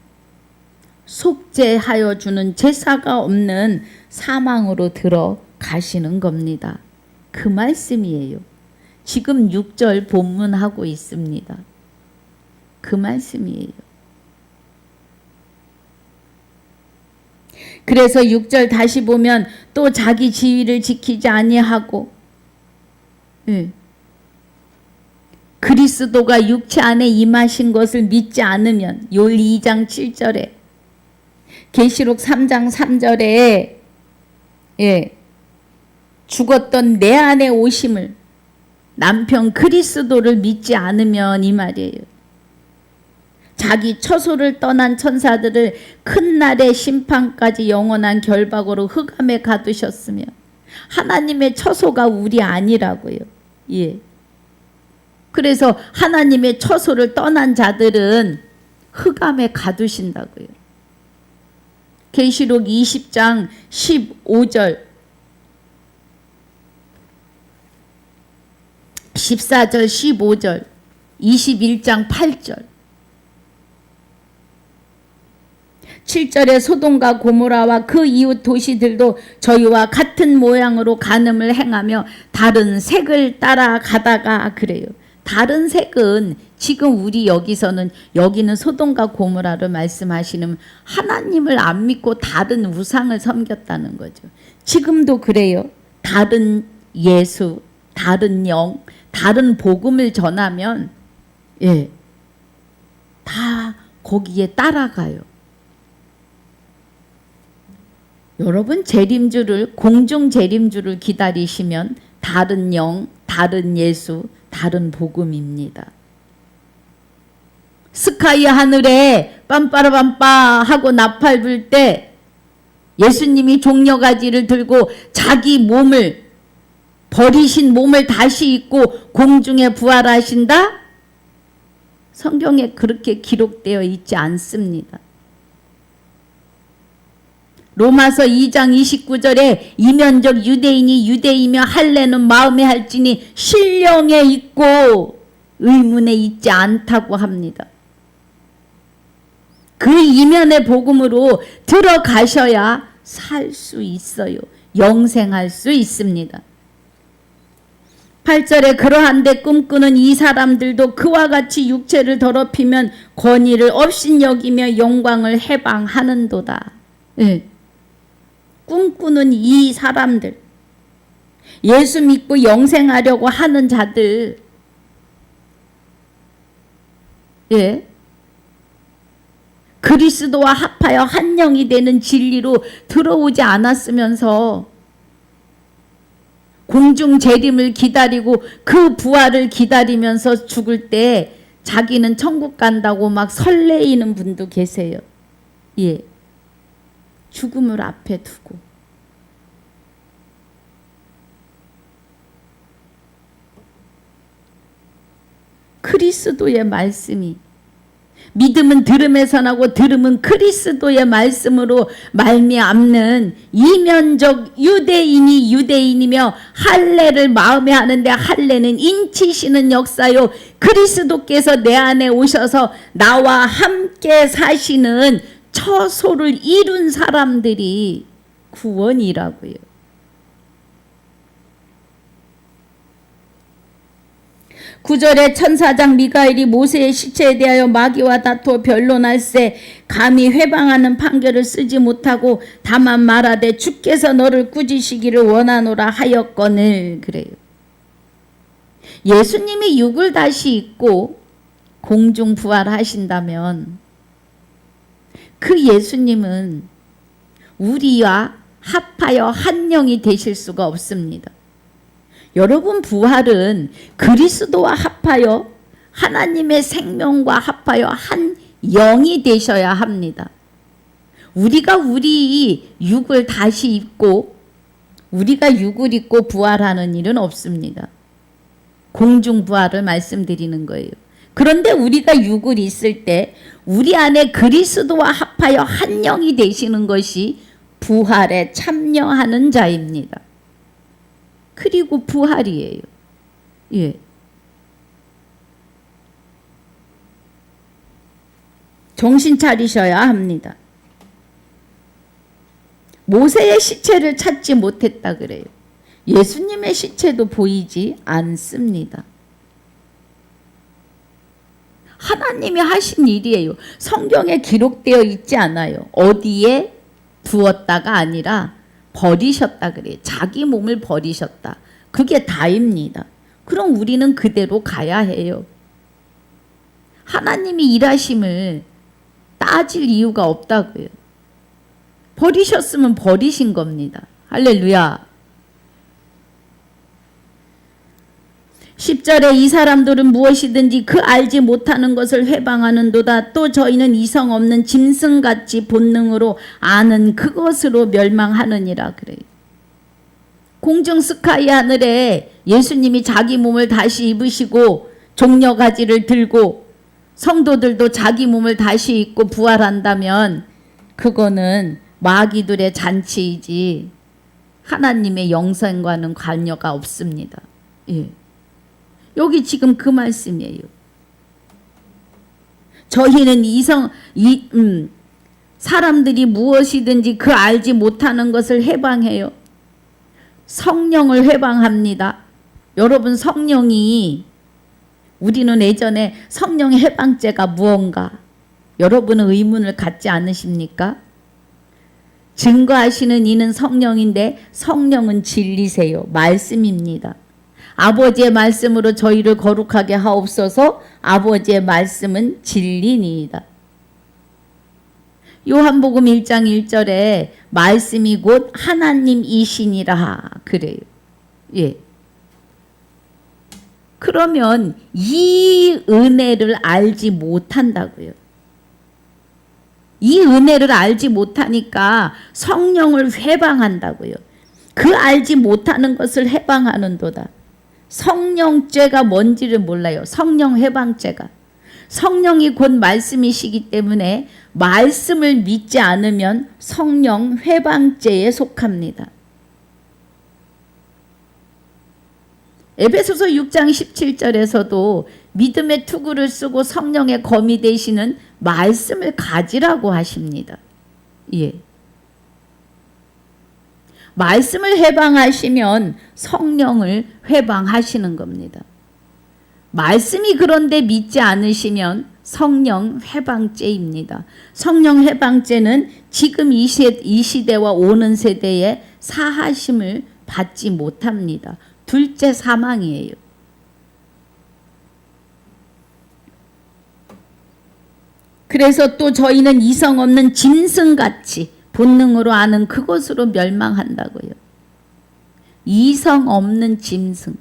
속죄하여 주는 제사가 없는 사망으로 들어가시는 겁니다. 그 말씀이에요. 지금 6절 본문하고 있습니다. 그 말씀이에요. 그래서 6절 다시 보면 또 자기 지위를 지키지 아니하고 그리스도가 육체 안에 임하신 것을 믿지 않으면 요 2장 7절에 계시록 3장 3절에 죽었던 내 안에 오심을 남편 그리스도를 믿지 않으면 이 말이에요. 자기 처소를 떠난 천사들을 큰 날의 심판까지 영원한 결박으로 흑암에 가두셨으며 하나님의 처소가 우리 아니라고요. 그래서 하나님의 처소를 떠난 자들은 흑암에 가두신다고요. 계시록 20장 15절 14절 15절 21장 8절 7절에 소돔과 고모라와 그 이웃 도시들도 저희와 같은 모양으로 간음을 행하며 다른 색을 따라가다가 그래요. 다른 색은 지금 우리 여기는 소돔과 고모라를 말씀하시는 하나님을 안 믿고 다른 우상을 섬겼다는 거죠. 지금도 그래요. 다른 예수, 다른 영, 다른 복음을 전하면 다 거기에 따라가요. 여러분 공중 재림주를 기다리시면 다른 영, 다른 예수, 다른 복음입니다. 스카이 하늘에 빰빠라빰빠 하고 나팔 불 때 예수님이 종려가지를 들고 자기 몸을 버리신 몸을 다시 입고 공중에 부활하신다? 성경에 그렇게 기록되어 있지 않습니다. 로마서 2장 29절에 이면적 유대인이 유대이며 할례는 마음에 할지니 신령에 있고 의문에 있지 않다고 합니다. 그 이면의 복음으로 들어가셔야 살 수 있어요. 영생할 수 있습니다. 8절에 그러한데 꿈꾸는 이 사람들도 그와 같이 육체를 더럽히면 권위를 업신여기며 영광을 해방하는도다. 꿈꾸는 이 사람들, 예수 믿고 영생하려고 하는 자들, 그리스도와 합하여 한 영이 되는 진리로 들어오지 않았으면서 공중 재림을 기다리고 그 부활을 기다리면서 죽을 때 자기는 천국 간다고 막 설레이는 분도 계세요. 죽음을 앞에 두고. 그리스도의 말씀이, 믿음은 들음에서 나고 들음은 그리스도의 말씀으로 말미암는 이면적 유대인이 유대인이며 할례를 마음에 하는데 할례는 인치시는 역사요 그리스도께서 내 안에 오셔서 나와 함께 사시는 처소를 이룬 사람들이 구원이라고요. 9절에 천사장 미가엘이 모세의 시체에 대하여 마귀와 다투어 변론할세 감히 회방하는 판결을 쓰지 못하고 다만 말하되 주께서 너를 꾸짖으시기를 원하노라 하였거늘. 그래요. 예수님이 육을 다시 입고 공중 부활하신다면 그 예수님은 우리와 합하여 한 영이 되실 수가 없습니다. 여러분, 부활은 그리스도와 합하여 하나님의 생명과 합하여 한 영이 되셔야 합니다. 우리가 우리 육을 다시 입고 우리가 육을 입고 부활하는 일은 없습니다. 공중 부활을 말씀드리는 거예요. 그런데 우리가 육을 있을 때 우리 안에 그리스도와 합하여 한 영이 되시는 것이 부활에 참여하는 자입니다. 그리고 부활이에요. 정신 차리셔야 합니다. 모세의 시체를 찾지 못했다 그래요. 예수님의 시체도 보이지 않습니다. 하나님이 하신 일이에요. 성경에 기록되어 있지 않아요. 어디에 두었다가 아니라 버리셨다 그래요. 자기 몸을 버리셨다. 그게 다입니다. 그럼 우리는 그대로 가야 해요. 하나님이 일하심을 따질 이유가 없다고요. 버리셨으면 버리신 겁니다. 할렐루야. 10절에 이 사람들은 무엇이든지 그 알지 못하는 것을 회방하는도다. 또 저희는 이성 없는 짐승같이 본능으로 아는 그것으로 멸망하느니라 그래요. 공중 스카이 하늘에 예수님이 자기 몸을 다시 입으시고 종려가지를 들고 성도들도 자기 몸을 다시 입고 부활한다면 그거는 마귀들의 잔치이지 하나님의 영생과는 관여가 없습니다. 여기 지금 그 말씀이에요. 저희는 사람들이 무엇이든지 그 알지 못하는 것을 해방해요. 성령을 해방합니다. 여러분, 성령이 우리는 예전에 성령의 해방죄가 무언가 여러분은 의문을 갖지 않으십니까? 증거하시는 이는 성령인데 성령은 진리세요. 말씀입니다. 아버지의 말씀으로 저희를 거룩하게 하옵소서. 아버지의 말씀은 진리니이다. 요한복음 1장 1절에 말씀이 곧 하나님이시니라 그래요. 예. 그러면 이 은혜를 알지 못한다고요. 이 은혜를 알지 못하니까 성령을 회방한다고요. 그 알지 못하는 것을 회방하는도다. 성령죄가 뭔지를 몰라요. 성령 회방죄가. 성령이 곧 말씀이시기 때문에 말씀을 믿지 않으면 성령 회방죄에 속합니다. 에베소서 6장 17절에서도 믿음의 투구를 쓰고 성령의 검이 되시는 말씀을 가지라고 하십니다. 예. 말씀을 회방하시면 성령을 회방하시는 겁니다. 말씀이 그런데 믿지 않으시면 성령 회방죄입니다. 성령 회방죄는 지금 이 시대와 오는 세대에 사하심을 받지 못합니다. 둘째 사망이에요. 그래서 또 저희는 이성 없는 짐승같이 본능으로 아는 그것으로 멸망한다고요. 이성 없는 짐승.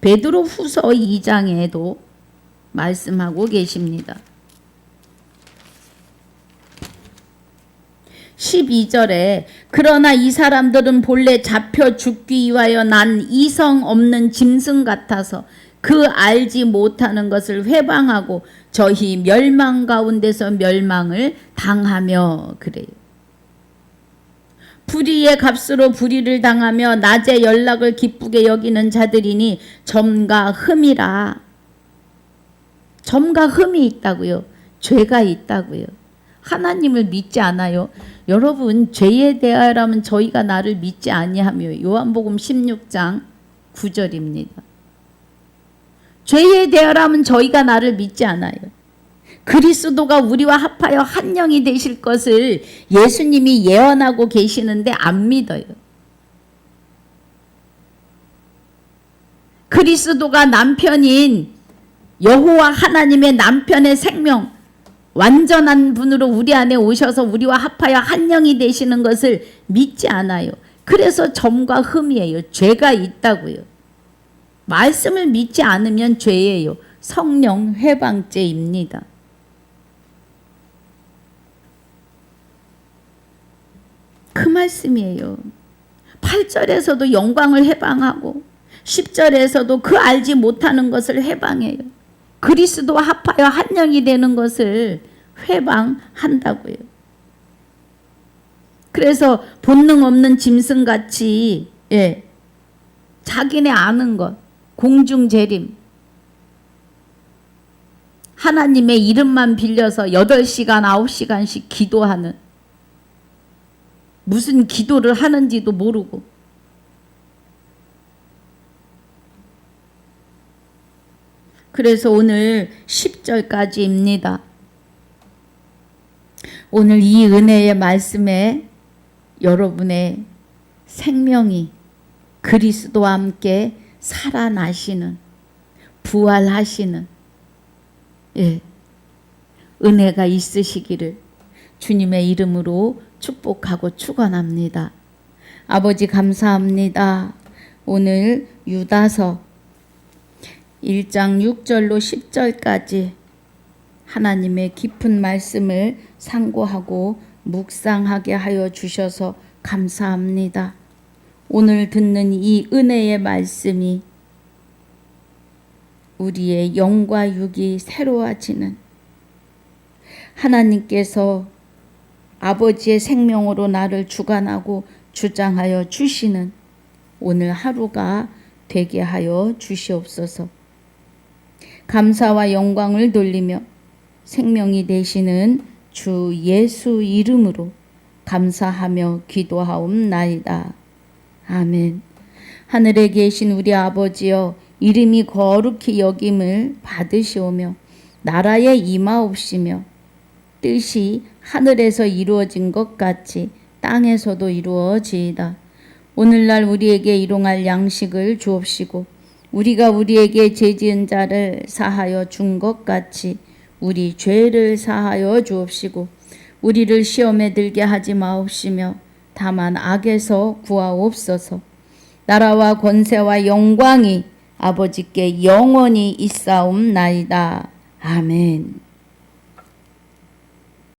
베드로 후서 2장에도 말씀하고 계십니다. 12절에 그러나 이 사람들은 본래 잡혀 죽기 위하여 난 이성 없는 짐승 같아서 그 알지 못하는 것을 회방하고 저희 멸망 가운데서 멸망을 당하며 그래요. 불의의 값으로 불의를 당하며 낮의 연락을 기쁘게 여기는 자들이니 점과 흠이라. 점과 흠이 있다고요. 죄가 있다고요. 하나님을 믿지 않아요. 여러분 죄에 대하여라면 저희가 나를 믿지 아니하며 요한복음 16장 9절입니다. 죄에 대하여라면 저희가 나를 믿지 않아요. 그리스도가 우리와 합하여 한 영이 되실 것을 예수님이 예언하고 계시는데 안 믿어요. 그리스도가 남편인 여호와 하나님의 남편의 생명 완전한 분으로 우리 안에 오셔서 우리와 합하여 한 영이 되시는 것을 믿지 않아요. 그래서 점과 흠이에요. 죄가 있다고요. 말씀을 믿지 않으면 죄예요. 성령 회방죄입니다. 그 말씀이에요. 8절에서도 영광을 회방하고 10절에서도 그 알지 못하는 것을 회방해요. 그리스도와 합하여 한 영이 되는 것을 회방한다고요. 그래서 본능 없는 짐승같이 자기네 아는 것, 공중재림, 하나님의 이름만 빌려서 8시간, 9시간씩 기도하는, 무슨 기도를 하는지도 모르고 그래서 오늘 10절까지입니다. 오늘 이 은혜의 말씀에 여러분의 생명이 그리스도와 함께 살아나시는, 부활하시는 은혜가 있으시기를 주님의 이름으로 축복하고 축원합니다. 아버지 감사합니다. 오늘 유다서 1장 6절로 10절까지 하나님의 깊은 말씀을 상고하고 묵상하게 하여 주셔서 감사합니다. 오늘 듣는 이 은혜의 말씀이 우리의 영과 육이 새로워지는, 하나님께서 아버지의 생명으로 나를 주관하고 주장하여 주시는 오늘 하루가 되게 하여 주시옵소서. 감사와 영광을 돌리며 생명이 되시는 주 예수 이름으로 감사하며 기도하옵나이다. 아멘. 하늘에 계신 우리 아버지여, 이름이 거룩히 여김을 받으시오며 나라에 임하옵시며 뜻이 하늘에서 이루어진 것 같이 땅에서도 이루어지이다. 오늘날 우리에게 일용할 양식을 주옵시고 우리가 우리에게 죄지은 자를 사하여 준 것 같이 우리 죄를 사하여 주옵시고 우리를 시험에 들게 하지 마옵시며 다만 악에서 구하옵소서. 나라와 권세와 영광이 아버지께 영원히 있사옵나이다. 아멘.